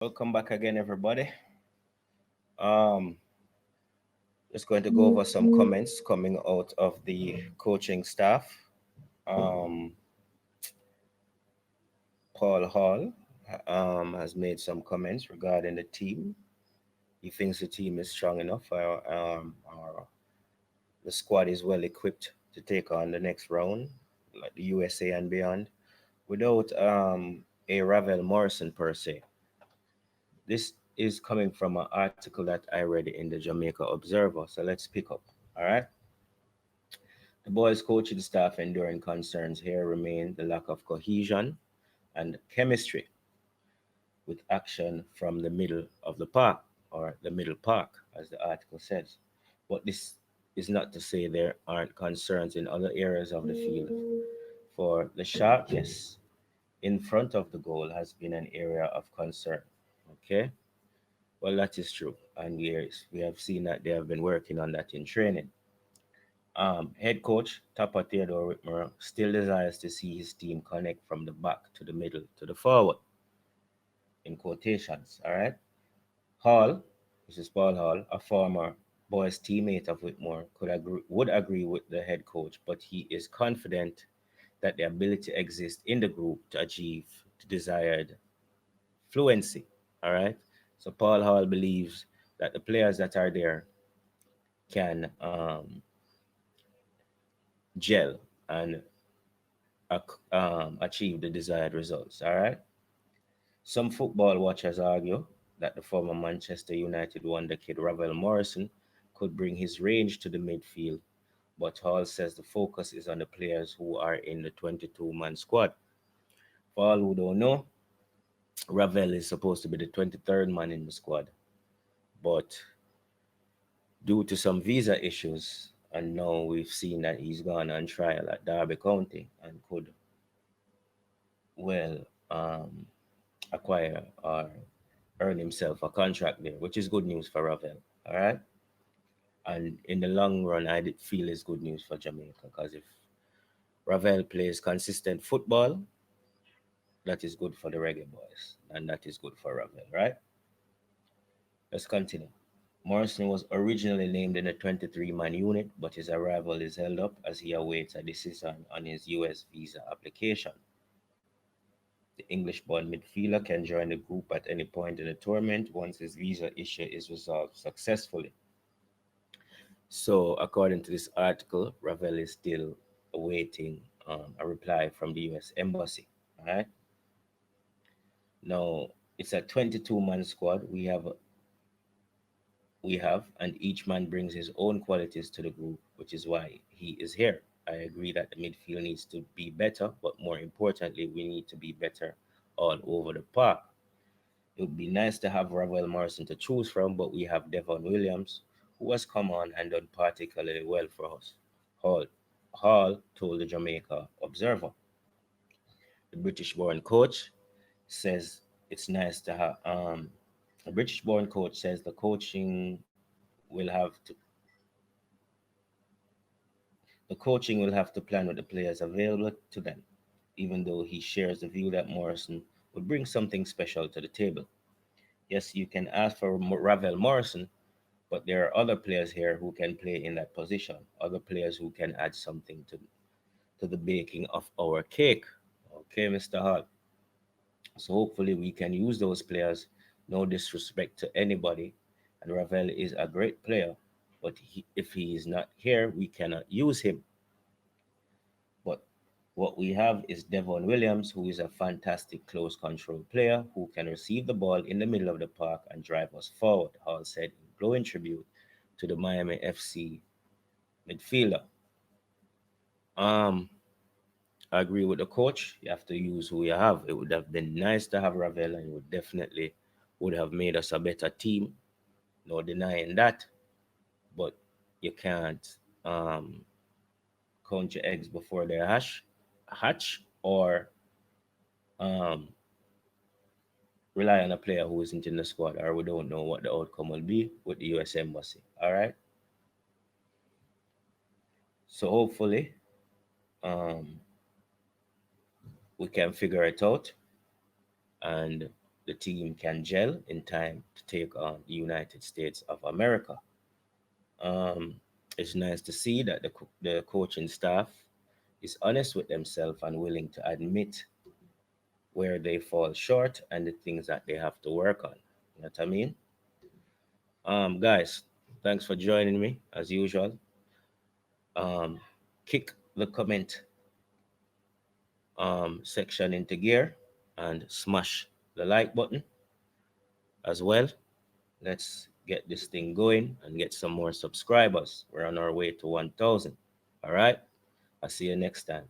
Welcome back again, everybody. Um, just going to go over some comments coming out of the coaching staff. Um, Paul Hall has made some comments regarding the team. He thinks the team is strong enough, or the squad is well equipped to take on the next round, like the USA and beyond, without a Ravel Morrison per se. This is coming from an article that I read in the Jamaica Observer. So let's pick up. All right. The boys' coaching staff enduring concerns here remain the lack of cohesion and chemistry with action from the middle of the park, or the middle park, as the article says. But this is not to say there aren't concerns in other areas of the field, for the sharpness in front of the goal has been an area of concern. Okay? Well, that is true. And we have seen that they have been working on that in training. Head coach Tapa Theodore Whitmer still desires to see his team connect from the back to the middle to the forward, in quotations. All right. Hall, this is Paul Hall, a former boys teammate of Whitmore, would agree with the head coach, but he is confident that the ability exists in the group to achieve the desired fluency. All right. So Paul Hall believes that the players that are there can gel and achieve the desired results. All right. Some football watchers argue that the former Manchester United wonder kid Ravel Morrison could bring his range to the midfield, but Hall says the focus is on the players who are in the 22-man squad. For all who don't know, Ravel is supposed to be the 23rd man in the squad, but due to some visa issues, and now we've seen that he's gone on trial at Derby County and could well acquire or earn himself a contract there, which is good news for Ravel. All right. And in the long run, I did feel it's good news for Jamaica because if Ravel plays consistent football, that is good for the Reggae Boys and that is good for Ravel, right? Let's continue. Morrison was originally named in the 23-man unit, but his arrival is held up as he awaits a decision on his US visa application. The English-born midfielder can join the group at any point in the tournament once his visa issue is resolved successfully. So, according to this article, Ravel is still awaiting a reply from the U.S. Embassy. All right. Now, it's a 22-man squad. We have, and each man brings his own qualities to the group, which is why he is here. I agree that the midfield needs to be better, but more importantly, we need to be better all over the park. It would be nice to have Ravel Morrison to choose from, but we have Devon Williams, who has come on and done particularly well for us. Hall, Hall told the Jamaica Observer. The British-born coach says it's nice to have. A British-born coach says the coaching will have to plan with the players available to them, even though he shares the view that Morrison would bring something special to the table. Yes, you can ask for Ravel Morrison, but there are other players here who can play in that position, other players who can add something to the baking of our cake. Okay, Mr. Hall. So hopefully we can use those players. No disrespect to anybody. And Ravel is a great player, but if he is not here, we cannot use him. But what we have is Devon Williams, who is a fantastic close control player who can receive the ball in the middle of the park and drive us forward, Hall said in glowing tribute to the Miami FC midfielder. Um, I agree with the coach. You have to use who you have. It would have been nice to have Ravel, and it would definitely would have made us a better team. No denying that. But you can't um, count your eggs before they hatch, or um, rely on a player who isn't in the squad, or we don't know what the outcome will be with the U.S. Embassy. All right. So hopefully, um, we can figure it out, and the team can gel in time to take on the United States of America. Um, it's nice to see that the coaching staff is honest with themselves and willing to admit where they fall short and the things that they have to work on. You know what I mean? Guys, thanks for joining me as usual. Um, Kick the comment section into gear and smash the like button as well. Let's get this thing going and get some more subscribers. We're on our way to 1,000. All right. I'll see you next time.